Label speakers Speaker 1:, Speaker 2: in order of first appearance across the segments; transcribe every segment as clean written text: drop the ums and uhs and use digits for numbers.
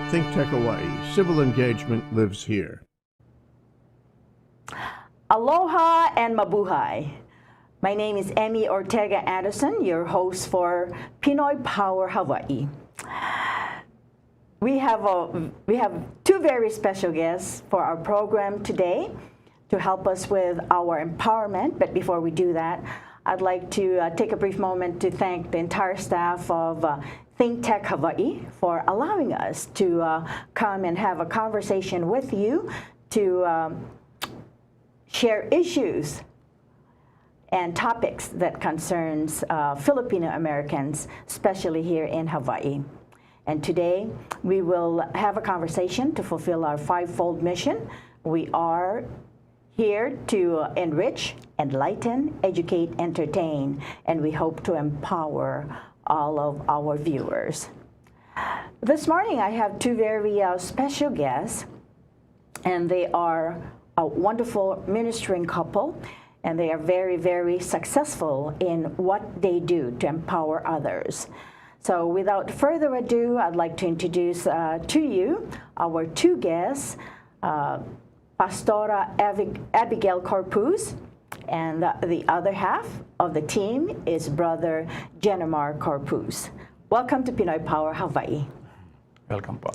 Speaker 1: ThinkTech Hawaii. Civil engagement lives here.
Speaker 2: Aloha and mabuhay. My name is Emmy Ortega Anderson, your host for Pinoy Power Hawaii. We have two very special guests for our program today to help us with our empowerment. But before we do that, I'd like to take a brief moment to thank the entire staff of ThinkTech Hawaii for allowing us to come and have a conversation with you to share issues and topics that concerns Filipino Americans, especially here in Hawaii. And today, we will have a conversation to fulfill our fivefold mission. We are here to enrich, enlighten, educate, entertain, and we hope to empower all of our viewers. This morning, I have two very special guests, and they are a wonderful ministering couple, and they are very, very successful in what they do to empower others. So without further ado, I'd like to introduce to you our two guests, Pastora Abigail Corpuz, and the other half of the team is Brother Jenamar Corpuz. Welcome to Pinoy Power Hawaii.
Speaker 3: Welcome, po.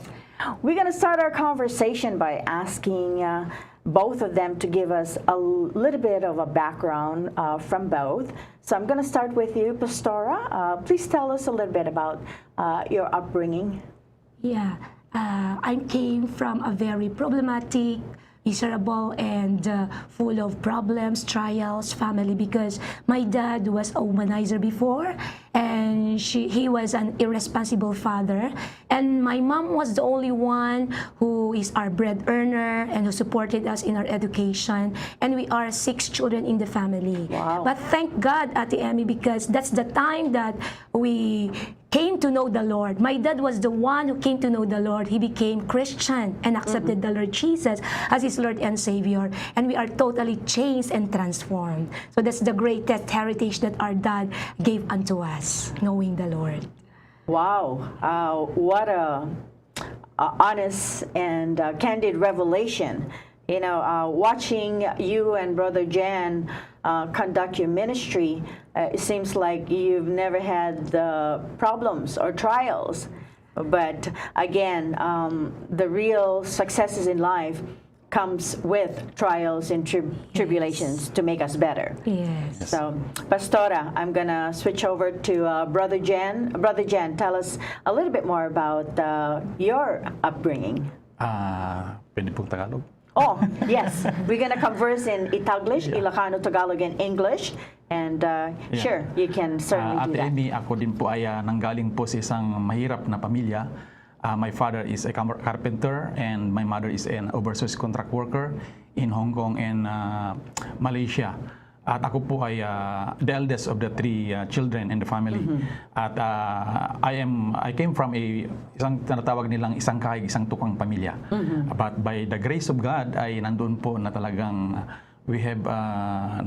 Speaker 2: We're going to start our conversation by asking both of them to give us a little bit of a background from both. So I'm going to start with you, Pastora. Please tell us a little bit about your upbringing.
Speaker 4: Yeah, I came from a very problematic, miserable, and full of problems, trials, family, because my dad was a womanizer before, and he was an irresponsible father, and my mom was the only one who is our bread earner and who supported us in our education, and we are 6 children in the family.
Speaker 2: Wow.
Speaker 4: But thank God, Ate Emmy, because that's the time that we came to know the Lord. My dad was the one who came to know the Lord. He became Christian and accepted the Lord Jesus as his Lord and Savior. And we are totally changed and transformed. So that's the greatest heritage that our dad gave unto us, knowing the Lord.
Speaker 2: Wow, what a honest and candid revelation. You know, watching you and Brother Jan conduct your ministry, it seems like you've never had problems or trials. But again, the real successes in life comes with trials and tribulations to make us better.
Speaker 4: Yes.
Speaker 2: So, Pastora, I'm going to switch over to Brother Jan. Brother Jan, tell us a little bit more about your upbringing.
Speaker 3: Pwede pong Tagalog?
Speaker 2: Oh, yes. We're going to converse in Itaglish, Ilocano, Tagalog, and English. And sure, you can certainly do
Speaker 3: Ate
Speaker 2: that.
Speaker 3: Emmy, ako din po ay nanggaling po sa isang mahirap na pamilya. My father is a carpenter and my mother is an overseas contract worker in Hong Kong and Malaysia. At ako po ay the eldest of the 3 children in the family. At I came from isang tinatawag nilang isang kahig, isang tukang pamilya. But by the grace of God ay nandun po na talagang we have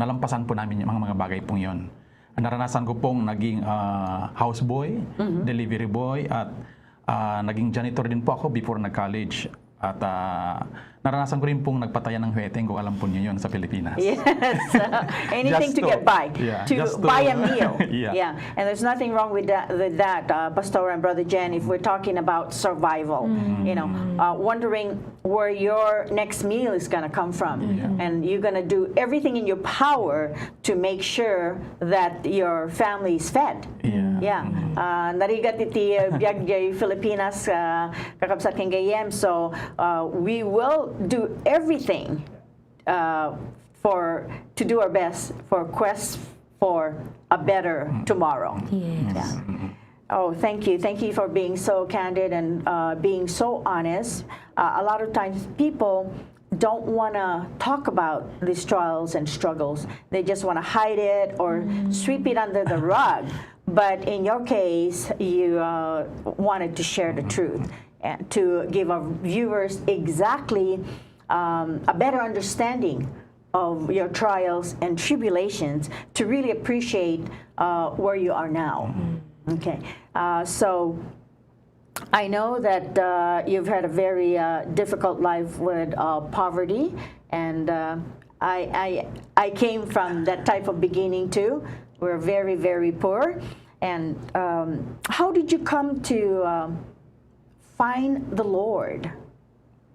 Speaker 3: nalampasan po namin yung mga bagay pong yon. Naranasan ko pong naging houseboy, delivery boy, at naging janitor din po ako before nag-college. At naranasan ko rin pong nagpatayan ng huweteng kung alam po niyo yun sa Pilipinas.
Speaker 2: Yes, anything to get by, to buy a meal. Yeah, and there's nothing wrong with that, Pastor and Brother Jen, if we're talking about survival. You know, wondering where your next meal is going to come from. And you're going to do everything in your power to make sure that your family is fed. Narigat iti biag jay Filipinas kakabsat keng gayem. So we will do everything to do our best for quest for a better tomorrow.
Speaker 4: Yes.
Speaker 2: Oh, thank you. Thank you for being so candid and being so honest. A lot of times people don't want to talk about these trials and struggles. They just want to hide it or sweep it under the rug. But in your case, you wanted to share the truth and to give our viewers exactly a better understanding of your trials and tribulations to really appreciate where you are now. Okay, so I know that you've had a very difficult life with poverty, and I came from that type of beginning too. We're very, very poor. And how did you come to find the Lord?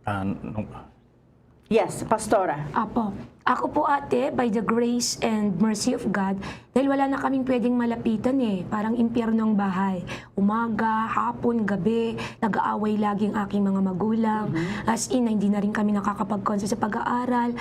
Speaker 3: Nung-
Speaker 2: Yes, Pastora.
Speaker 4: Apo. Ako po ate, by the grace and mercy of God, dahil wala na kaming pwedeng malapitan parang impyernong bahay. Umaga, hapon, gabi, nag-aaway laging aking mga magulang. As in, hindi na rin kami nakakapag-concentrate sa pag-aaral.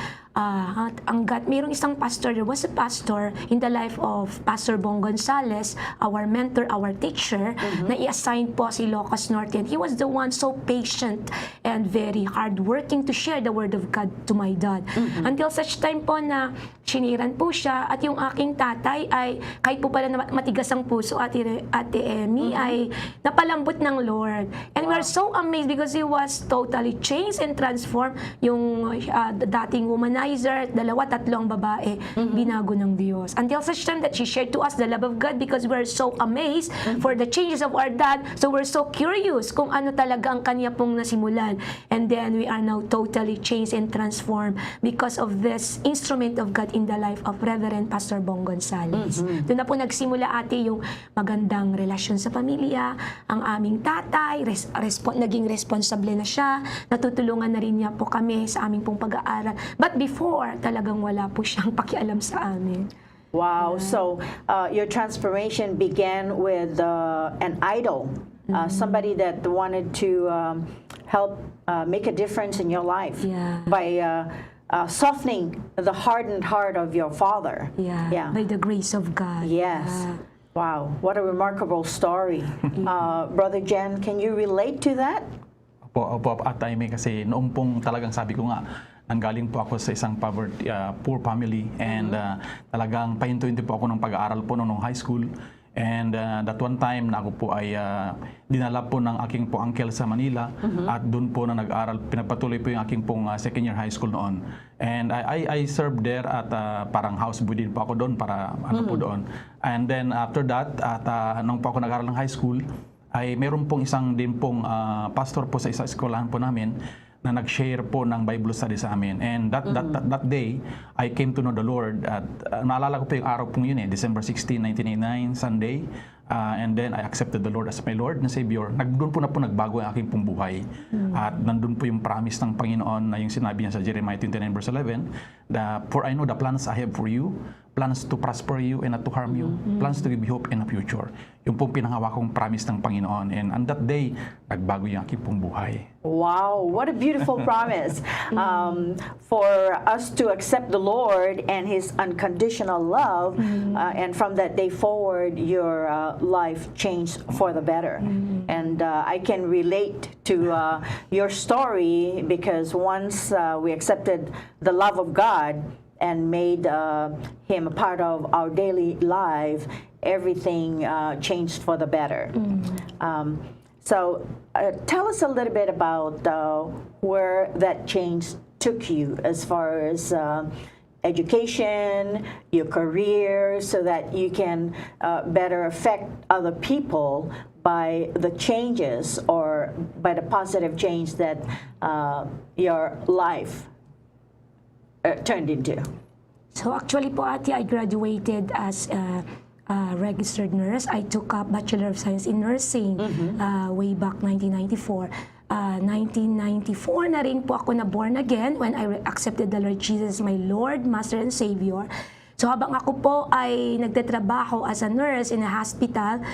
Speaker 4: Mayroong isang pastor, there was a pastor in the life of Pastor Bong Gonzales, our mentor, our teacher, na i-assign po si Ilocos Norte. And he was the one so patient and very hardworking to share the word of God to my dad. Until such time po na siniran po siya at yung aking tatay ay kahit po pala na matigas ang puso Ate Emmy ay napalambot ng Lord. And we are so amazed because he was totally changed and transformed. Yung dating womanizer, 2-3 babae, binago ng Diyos. Until such time that she shared to us the love of God because we are so amazed for the changes of our dad. So we're so curious kung ano talaga ang kanya pong nasimulan. And then we are now totally changed and transformed because of this instrument of God in the life of Reverend Pastor Bong Gonzales. Doon na po nagsimula ate yung magandang relasyon sa pamilya, ang aming tatay, naging responsable na siya, natutulungan na rin niya po kami sa aming pong pag-aaral. But before, talagang wala po siyang pakialam sa amin.
Speaker 2: Wow. So your transformation began with an idol, somebody that wanted to help make a difference in your life by softening the hardened heart of your father.
Speaker 4: By the grace of God.
Speaker 2: Yes. Wow. What a remarkable story. Brother Jen, can you relate to that?
Speaker 3: Opo, at Amy, kasi noong pong talagang sabi ko nga, nanggaling po ako sa isang poor family and talagang pahinto-hinto po ako ng pag-aaral po noong high school. And that one time na ako po ay dinala po ng aking po uncle sa Manila at doon po na nag-aral, pinagpatuloy po yung aking pong second year high school noon. And I served there at parang houseboy din po ako doon para ano po doon. And then after that, at nung po ako nag-aral ng high school, ay meron pong isang din pong pastor po sa isang eskwelahan po namin na nag-share po ng Bible study sa amin. And that day, I came to know the Lord. At naalala ko po yung araw pong yun December 16, 1989, Sunday. And then I accepted the Lord as my Lord na Savior. Doon po nagbago ang aking pong buhay. At nandun po yung promise ng Panginoon na yung sinabi niya sa Jeremiah 29 verse 11, for I know the plans I have for you, plans to prosper you and not to harm you, plans to give you hope in the future. Yung pong pinangawakong promise ng Panginoon. And on that day, nagbago yung aking pong buhay.
Speaker 2: Wow, what a beautiful promise for us to accept the Lord and His unconditional love, and from that day forward, your life changed for the better. And I can relate to your story because once we accepted the love of God and made Him a part of our daily life, everything changed for the better. So tell us a little bit about where that change took you as far as education, your career, so that you can better affect other people by the changes or by the positive change that your life turned into.
Speaker 4: So actually po ate, I graduated as a registered nurse. I took up Bachelor of Science in Nursing way back 1994. 1994 na rin po ako na born again when I accepted the Lord Jesus as my Lord, Master, and Savior. So habang ako po ay nagtatrabaho as a nurse in a hospital,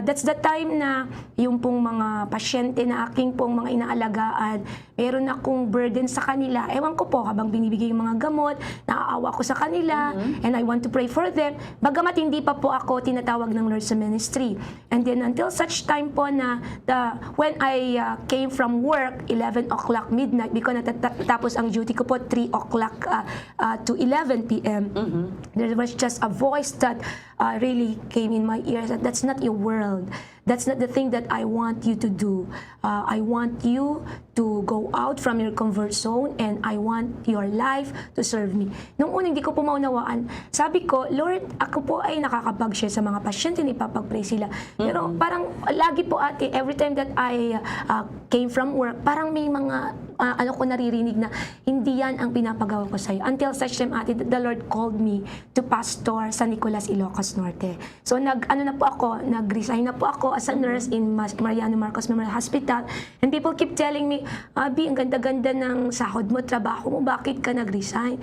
Speaker 4: that's the time na yung pong mga pasyente na aking pong mga inaalagaan, meron akong burden sa kanila. Ewan ko po, habang binibigay yung mga gamot, naaawa ko sa kanila, and I want to pray for them. Bagamat hindi pa po ako tinatawag ng Lord sa ministry. And then until such time po na when I came from work, 11 o'clock midnight, because natapos ang duty ko po 3 o'clock to 11 p.m., there was just a voice that really came in my ears that that's not your world. That's not the thing that I want you to do. I want you to go out from your comfort zone and I want your life to serve me. Nung una, hindi ko po maunawaan. Sabi ko, Lord, ako po ay nakakapag-share sa mga pasyente, ipapag-pray sila. Pero parang lagi po ate, every time that I came from work, parang may mga ano ko naririnig na hindi yan ang pinapagawa ko sa'yo. Until such time ate, the Lord called me to pastor San Nicolas, Ilocos Norte. So nag-resign na po ako as a nurse in Mariano Marcos Memorial Hospital. And people keep telling me, Abi, ang ganda-ganda ng sahod mo, trabaho mo, bakit ka nag-resign?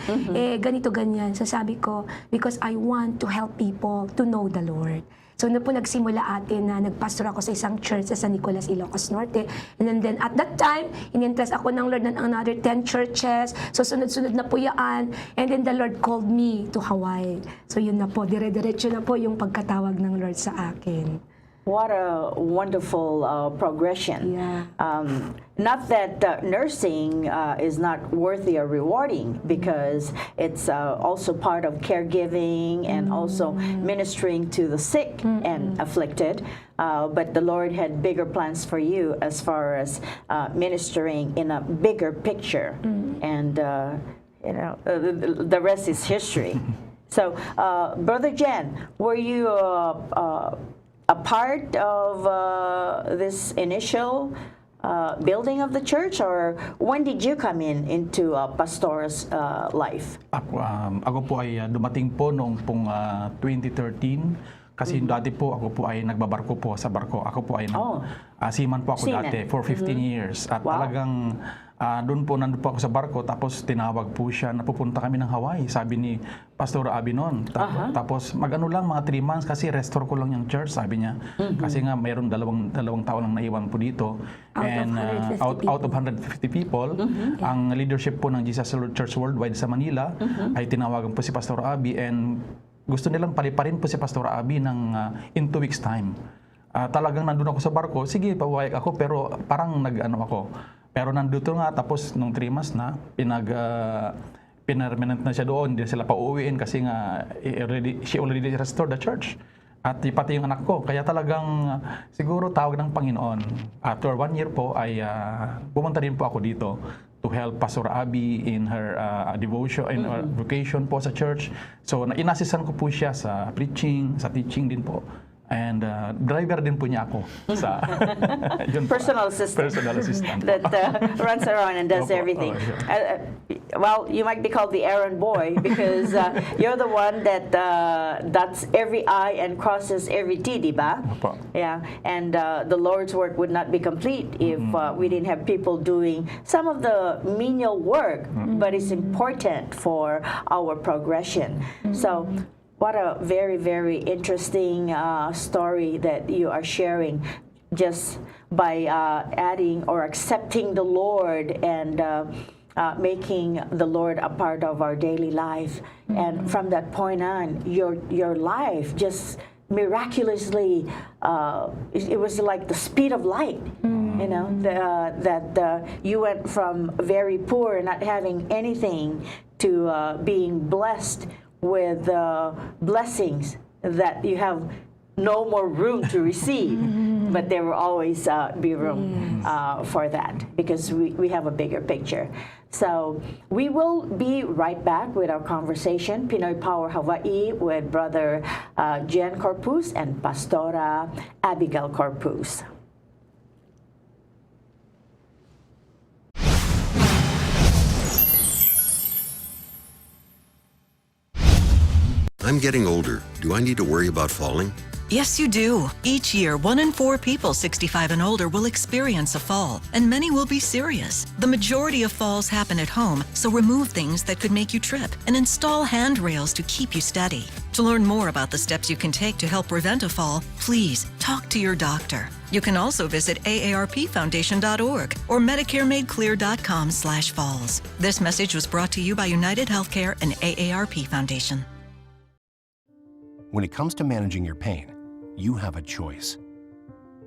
Speaker 4: Ganito, ganyan. So sabi ko, because I want to help people to know the Lord. So na po nagsimula atin na nagpastor ako sa isang church sa San Nicolas, Ilocos Norte. And then at that time, in-interest ako ng Lord ng another 10 churches. So sunod-sunod na po yan. And then the Lord called me to Hawaii. So yun na po, dire-diretso na po yung pagkatawag ng Lord sa akin.
Speaker 2: What a wonderful progression.
Speaker 4: Yeah.
Speaker 2: Not that nursing is not worthy or rewarding, because it's also part of caregiving and also ministering to the sick and afflicted. But the Lord had bigger plans for you as far as ministering in a bigger picture. And the rest is history. So, Brother Jen, were you a part of this initial building of the church, or when did you come into pastor's life?
Speaker 3: Ako po ay dumating po noong pong 2013 kasi dati po ako po ay nagbabarko po sa barko. Ako po ay seaman po ako
Speaker 2: Seaman.
Speaker 3: dati for 15 years at talagang nandun po ako sa barko, tapos tinawag po siya na pupunta kami ng Hawaii, sabi ni Pastor Abi noon. Tapos mag-ano lang, mga 3 months kasi restore ko lang yung church, sabi niya. Kasi nga mayroon dalawang tao lang naiwan po dito. Out of 150 people, ang leadership po ng Jesus Lord Church Worldwide sa Manila ay tinawagan po si Pastor Abi, and gusto nilang paliparin po si Pastor Abi in 2 weeks time. Talagang nandun ako sa barko, sige, pawayag ako, pero parang nag-ano ako. Pero nandito nga, tapos nung 3 months na, pinarmanent na siya doon, hindi na sila pauwiin kasi nga she already restored the church. At pati yung anak ko, kaya talagang siguro tawag ng Panginoon. After 1 year po ay pumunta rin po ako dito to help Pastor Abi in her devotion, in her vocation po sa church. So inassisan ko po siya sa preaching, sa teaching din po. And driver din po niya ako sa yun po.
Speaker 2: Personal assistant.
Speaker 3: Personal assistant.
Speaker 2: That runs around and does
Speaker 3: Opo,
Speaker 2: everything.
Speaker 3: yeah.
Speaker 2: Well, you might be called the errand boy because you're the one that dots every I and crosses every T, di ba?
Speaker 3: Opo.
Speaker 2: Yeah, and the Lord's work would not be complete if we didn't have people doing some of the menial work, but it's important for our progression. So, what a very, very interesting story that you are sharing, just by adding or accepting the Lord and making the Lord a part of our daily life. And from that point on, your life just miraculously, it was like the speed of light. You know, that you went from very poor, not having anything, to being blessed with blessings that you have no more room to receive, but there will always be room for that, because we have a bigger picture. So we will be right back with our conversation, Pinoy Power Hawaii, with Brother Jen Corpus and Pastora Abigail Corpus.
Speaker 5: I'm getting older. Do I need to worry about falling?
Speaker 6: Yes, you do. Each year, 1 in 4 people 65 and older will experience a fall, and many will be serious. The majority of falls happen at home, so remove things that could make you trip and install handrails to keep you steady. To learn more about the steps you can take to help prevent a fall, please talk to your doctor. You can also visit aarpfoundation.org or medicaremadeclear.com/falls. This message was brought to you by United Healthcare and AARP Foundation.
Speaker 7: When it comes to managing your pain, you have a choice.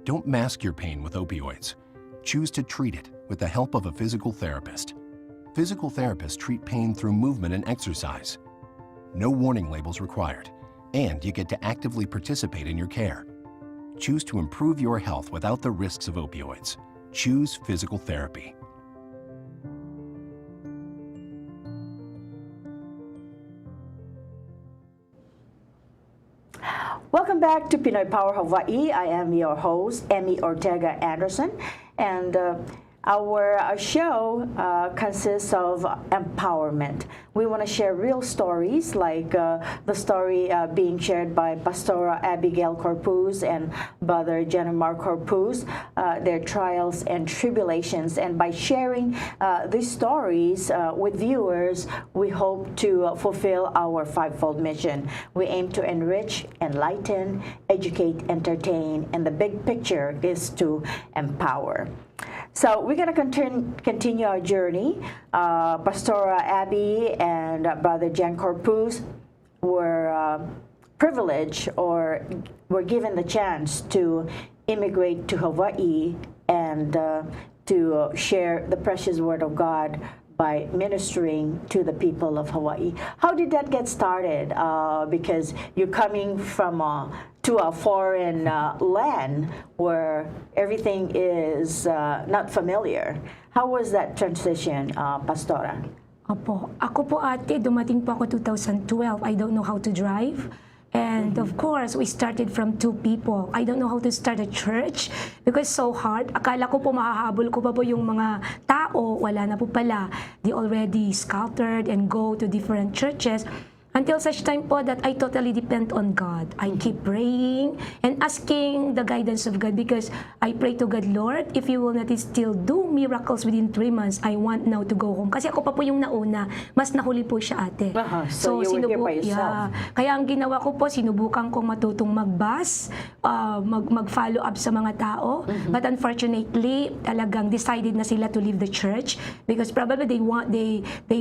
Speaker 7: Don't mask your pain with opioids. Choose to treat it with the help of a physical therapist. Physical therapists treat pain through movement and exercise. No warning labels required. and you get to actively participate in your care. Choose to improve your health without the risks of opioids. Choose physical therapy.
Speaker 2: Welcome back to Pinoy Power Hawaii. I am your host, Emmy Ortega Anderson, and our show consists of empowerment. We want to share real stories, like the story being shared by Pastora Abigail Corpuz and Brother Jenamar Corpuz, their trials and tribulations. And by sharing these stories with viewers, we hope to fulfill our fivefold mission. We aim to enrich, enlighten, educate, entertain, and the big picture is to empower. So we're going to continue our journey. Pastora Abby and Brother Jan Corpuz were privileged or were given the chance to immigrate to Hawaii and to share the precious Word of God by ministering to the people of Hawaii. How did that get started? Because you're coming from to a foreign land where everything is not familiar. How was that transition, Pastora?
Speaker 4: Opo. Ako po ate, dumating po ako 2012. I don't know how to drive. And of course, we started from 2 people. I don't know how to start a church because so hard. Akala ko po mahahabol ko pa po yung mga tao. Wala na po pala. They already scattered and go to different churches. Until such time po that I totally depend on God. I keep praying and asking the guidance of God because I pray to God, Lord, if you will not still do miracles within 3 months, I want now to go home. Kasi ako pa po yung nauna, mas nahuli po siya ate.
Speaker 2: So you were here by yourself.
Speaker 4: Yeah. Kaya ang ginawa ko po, sinubukan kong matutong mag-bus, mag-follow up sa mga tao. But unfortunately, talagang decided na sila to leave the church because probably they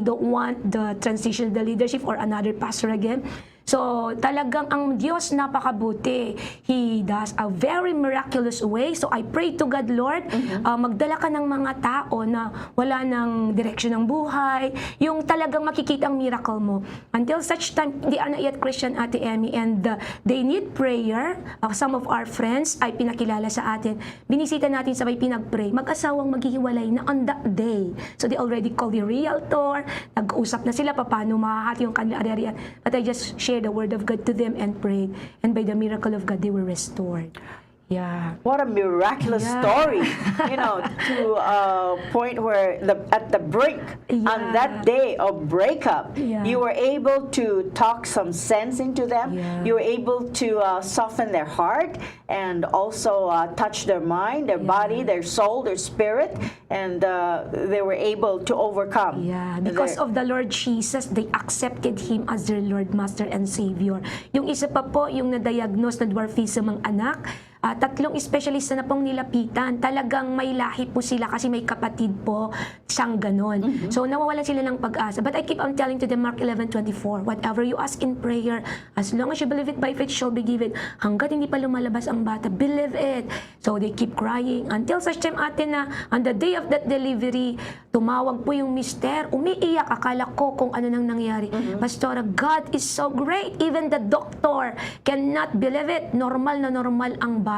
Speaker 4: don't want the transition, the leadership or another pastor again. So, talagang ang Diyos napakabuti. He does a very miraculous way. So, I pray to God, Lord, magdala ka ng mga tao na wala ng direksyon ng buhay, yung talagang makikita ang miracle mo. Until such time, they are not yet Christian, Ate Emmy, and they need prayer. Some of our friends ay pinakilala sa atin. Binisita natin sabay pinag-pray. Mag-asawang maghihiwalay na on that day. So, they already called the realtor. Nag-usap na sila paano mahahati yung kanilang ari-arian. But I just shared the word of God to them and prayed, and by the miracle of God they were restored. Yeah.
Speaker 2: What a miraculous story, you know, to a point where at the brink, on that day of breakup, you were able to talk some sense into them. You were able to soften their heart and also touch their mind, their body, their soul, their spirit, and they were able to overcome.
Speaker 4: Yeah, because of the Lord Jesus, they accepted Him as their Lord, Master, and Savior. Yung isa pa po, yung na-diagnose na dwarfism ang anak, 3 espesyalista na pong nilapitan. Talagang may lahi po sila kasi may kapatid po siyang ganon. So nawawalan sila ng pag-asa. But I keep on telling to them, Mark 11:24, whatever you ask in prayer, as long as you believe it by faith, shall be given. Hanggat hindi pa lumalabas ang bata, believe it. So they keep crying. Until such time ate na, on the day of that delivery, tumawag po yung mister, umiiyak. Akala ko kung ano nang nangyari. Pastora, God is so great. Even the doctor cannot believe it. Normal na normal ang bata.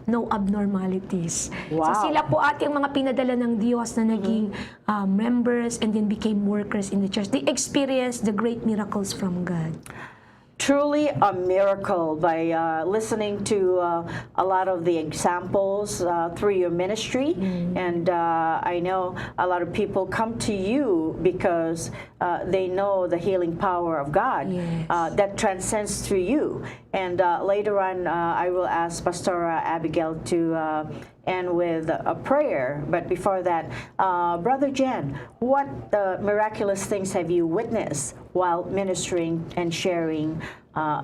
Speaker 4: No abnormalities.
Speaker 2: Wow.
Speaker 4: So sila po ating mga pinadala ng Diyos na naging members and then became workers in the church. They experienced the great miracles from God.
Speaker 2: Truly a miracle by listening to a lot of the examples through your ministry. And I know a lot of people come to you because they know the healing power of God that transcends through you. And later on, I will ask Pastora Abigail to end with a prayer. But before that, Brother Jan, what miraculous things have you witnessed while ministering and sharing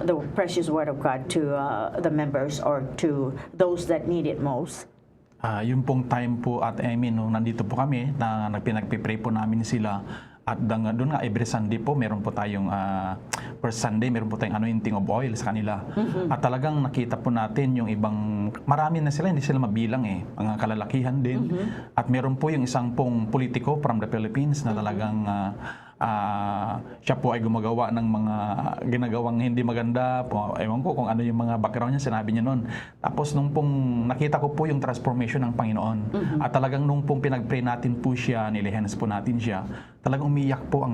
Speaker 2: the precious Word of God to the members or to those that need it most?
Speaker 3: Yung pong time po at Emmy, nung nandito po kami, na pinagpipray po namin sila. At doon nga, every Sunday po, meron po tayong, first Sunday, meron po tayong anointing of oil sa kanila. At talagang nakita po natin yung ibang, marami na sila, hindi sila mabilang mga kalalakihan din. At meron po yung isang pong politiko from the Philippines na talagang siya po ay gumagawa ng mga ginagawang hindi maganda. Ewan ko kung ano yung mga background niya, sinabi niya noon. Tapos nung pong nakita ko po yung transformation ng Panginoon, at talagang nung pong pinag-pray natin po siya, nilihenas po natin siya, talagang umiyak po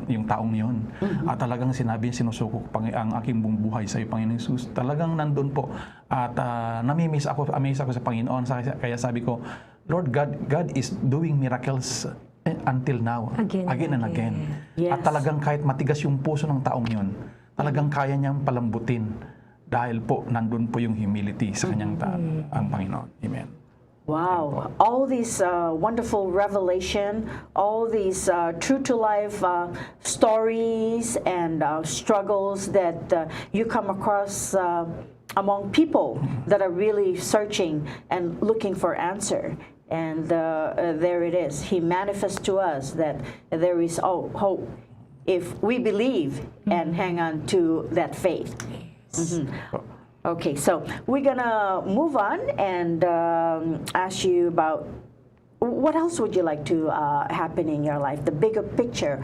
Speaker 3: yung taong yun. At talagang sinabi, sinusuko ko ang aking buong buhay sa iyo, Panginoon Jesus. Talagang nandun po. At amazed ako sa Panginoon. Kaya sabi ko, Lord God is doing miracles until now. Again and again.
Speaker 2: Yes.
Speaker 3: At talagang kahit matigas yung puso ng taong yun, talagang kaya niyang palambutin. Dahil po, nandun po yung humility sa kanyang ang Panginoon. Amen.
Speaker 2: Wow, all these wonderful revelation, all these true-to-life stories and struggles that you come across among people that are really searching and looking for answer. And there it is. He manifests to us that there is hope if we believe and hang on to that faith. Okay, so we're gonna move on and ask you about what else would you like to happen in your life, the bigger picture,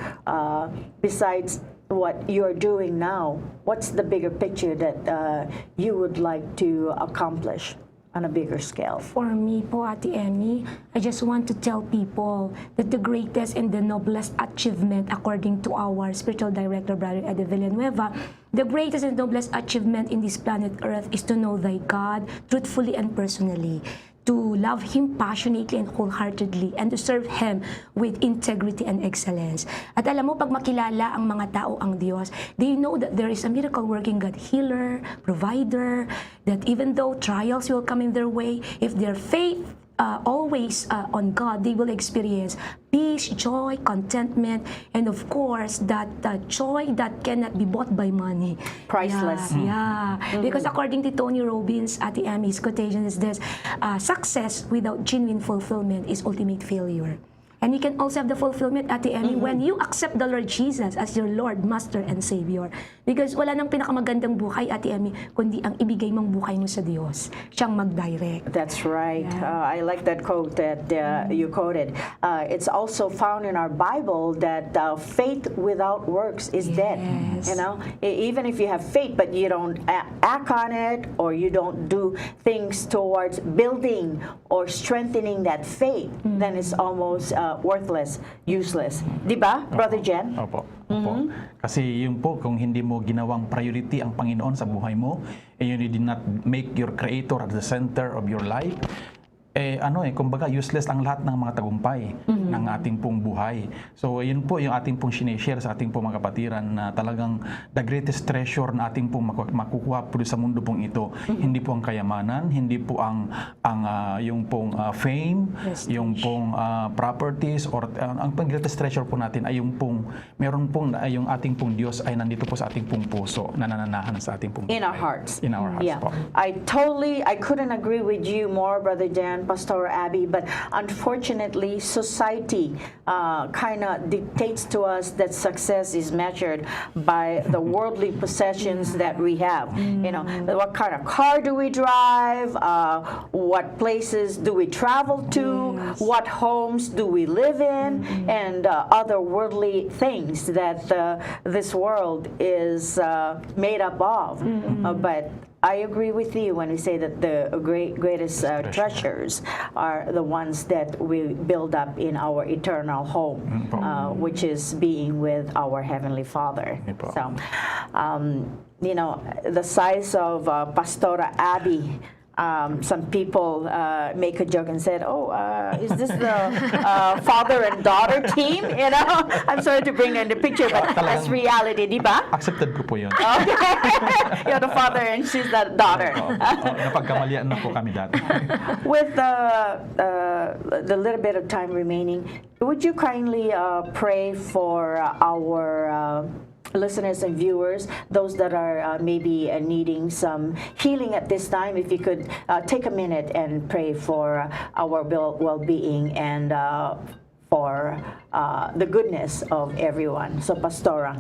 Speaker 2: besides what you're doing now. What's the bigger picture that you would like to accomplish on a bigger scale?
Speaker 4: For me po, Ate Emmy, I just want to tell people that the greatest and the noblest achievement, according to our spiritual director, Brother Eddie Villanueva, the greatest and noblest achievement in this planet Earth is to know thy God truthfully and personally, to love Him passionately and wholeheartedly, and to serve Him with integrity and excellence. At alam mo, pag makilala ang mga tao ang Diyos, they know that there is a miracle-working God, healer, provider, that even though trials will come in their way, if their faith always on God, they will experience peace, joy, contentment, and of course, that joy that cannot be bought by money.
Speaker 2: Priceless.
Speaker 4: Yeah. Because according to Tony Robbins, Ate Emmy's quotation is this, success without genuine fulfillment is ultimate failure. And you can also have the fulfillment, Ate Emmy, when you accept the Lord Jesus as your Lord, Master, and Savior. Because wala nang pinakamagandang buhay, Ate Emmy, kundi ang ibigay mong buhay mo sa Diyos. Siyang mag-direct.
Speaker 2: That's right. I like that quote that you quoted. It's also found in our Bible that faith without works is dead. You know, even if you have faith, but you don't act on it, or you don't do things towards building or strengthening that faith, then it's almost worthless, useless. Di ba, Brother Jen?
Speaker 3: Opo. Kasi yun po, kung hindi mo ginawang priority ang Panginoon sa buhay mo, and you did not make your Creator at the center of your life, kumbaga useless ang lahat ng mga tagumpay ng ating pong buhay. So, yun po yung ating pong sinishare sa ating pong mga kapatiran na talagang the greatest treasure na ating pong makukuha po sa mundo pong ito. Hindi po ang kayamanan, hindi po yung pong fame, yung pong properties, or ang greatest treasure po natin ay yung pong, meron pong, yung ating pong Diyos ay nandito po sa ating pong puso, nananahan sa ating pong buhay.
Speaker 2: In our hearts.
Speaker 3: In our hearts po.
Speaker 2: I couldn't agree with you more, Brother Dan, Pastor Abby, but unfortunately, society kind of dictates to us that success is measured by the worldly possessions that we have. You know, what kind of car do we drive? What places do we travel to? What homes do we live in? And other worldly things that this world is made up of. But I agree with you when we say that the greatest treasures are the ones that we build up in our eternal home, which is being with our Heavenly Father. So, you know, the size of Pastora Abby, some people make a joke and said, "Oh, is this the father and daughter team?" You know, I'm sorry to bring in the picture, but that's reality, di ba?
Speaker 3: Accepted ko po yun.
Speaker 2: Okay, you're the father and she's the daughter.
Speaker 3: Napagkamalian na po kami dati.
Speaker 2: With the little bit of time remaining, would you kindly pray for our listeners and viewers, those that are maybe needing some healing at this time? If you could take a minute and pray for our well-being and for the goodness of everyone. So, Pastora.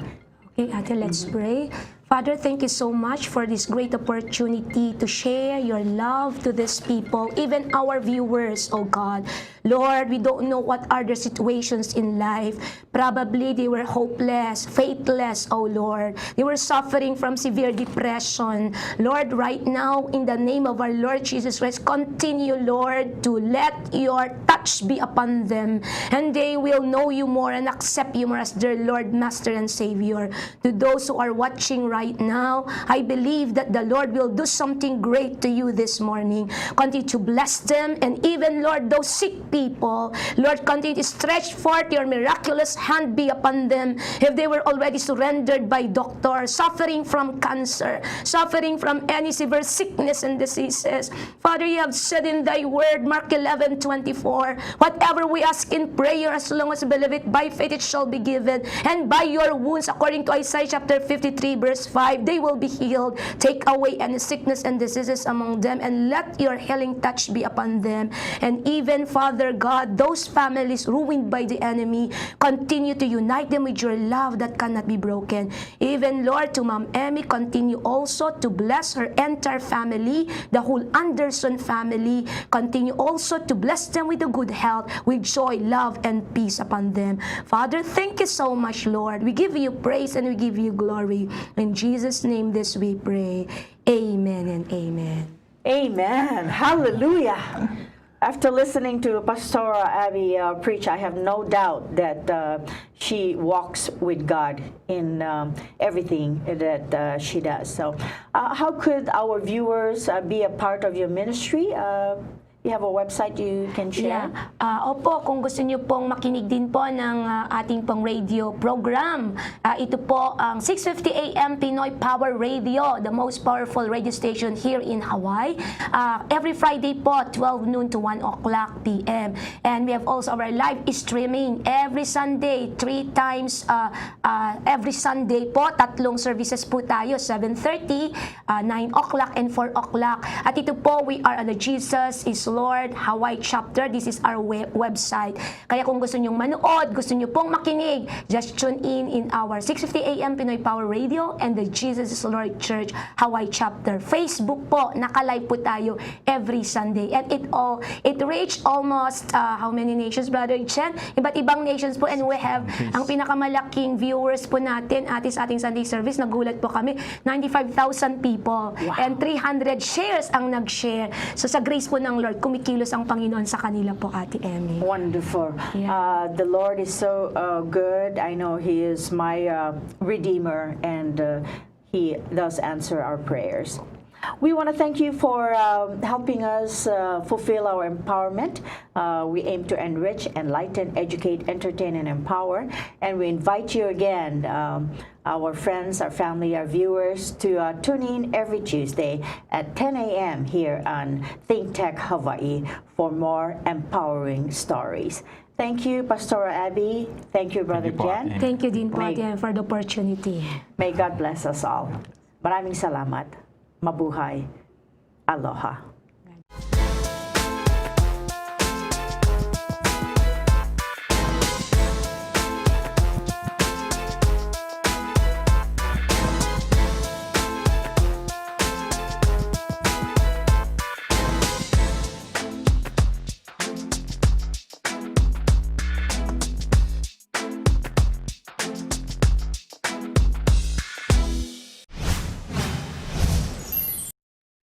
Speaker 4: Okay, Ate, let's pray. Father, thank you so much for this great opportunity to share your love to these people, even our viewers, oh God. Lord, we don't know what are their situations in life. Probably they were hopeless, faithless, oh Lord. They were suffering from severe depression. Lord, right now, in the name of our Lord Jesus Christ, continue, Lord, to let your touch be upon them, and they will know you more and accept you more as their Lord, Master, and Savior. To those who are watching right now, I believe that the Lord will do something great to you this morning. Continue to bless them, and even, Lord, those sick people, Lord, continue to stretch forth your miraculous hand be upon them. If they were already surrendered by doctors, suffering from cancer, suffering from any severe sickness and diseases, Father, you have said in thy word, Mark 11:24, whatever we ask in prayer, as long as we believe it, by faith it shall be given, and by your wounds, according to Isaiah chapter 53 verse 5, they will be healed. Take away any sickness and diseases among them, and let your healing touch be upon them. And even, Father God, those families ruined by the enemy, continue to unite them with your love that cannot be broken. Even, Lord, to Ma'am Emmy, continue also to bless her entire family, the whole Anderson family. Continue also to bless them with a good health, with joy, love, and peace upon them. Father, thank you so much, Lord. We give you praise and we give you glory. In Jesus' name this we pray. Amen and amen.
Speaker 2: Amen. Hallelujah. After listening to Pastor Abby preach, I have no doubt that she walks with God in everything that she does. So, how could our viewers be a part of your ministry? You have a website you can share?
Speaker 4: Opo, kung gusto niyo pong makinig din po ng ating pong radio program, ito po ang 6:50 AM Pinoy Power Radio, the most powerful radio station here in Hawaii. Every Friday po, 12 noon to 1 o'clock PM. And we have also our live streaming every Sunday, 3 times every Sunday po. 3 services po tayo, 7:30, 9 o'clock, and 4 o'clock. At ito po, we are on the Jesus is Lord Hawaii chapter. This is our website. Kaya kung gusto nyong manood, gusto nyo pong makinig, just tune in our 6:50 AM Pinoy Power Radio and the Jesus is Lord Church Hawaii chapter. Facebook po, naka-live po tayo every Sunday. And it reached almost how many nations, Brother Chen? Iba't ibang nations po, and we have ang pinakamalaking viewers po natin at ating Sunday service. Nagulat po kami, 95,000 people.
Speaker 2: Wow.
Speaker 4: And 300 shares ang nag-share. So sa grace po ng Lord, kumikilos ang Panginoon sa kanila po, Ate Emmy.
Speaker 2: Wonderful.
Speaker 4: Yeah.
Speaker 2: The Lord is so good. I know He is my Redeemer, and He does answer our prayers. We want to thank you for helping us fulfill our empowerment. We aim to enrich, enlighten, educate, entertain, and empower. And we invite you again, our friends, our family, our viewers, to tune in every Tuesday at 10 a.m. here on Think Tech Hawaii for more empowering stories. Thank you, Pastor Abby. Thank you, Brother
Speaker 3: po,
Speaker 2: Jen.
Speaker 3: Amy.
Speaker 4: Thank you din po, Ate Emmy, for the opportunity.
Speaker 2: May God bless us all. Maraming salamat. Mabuhay. Aloha.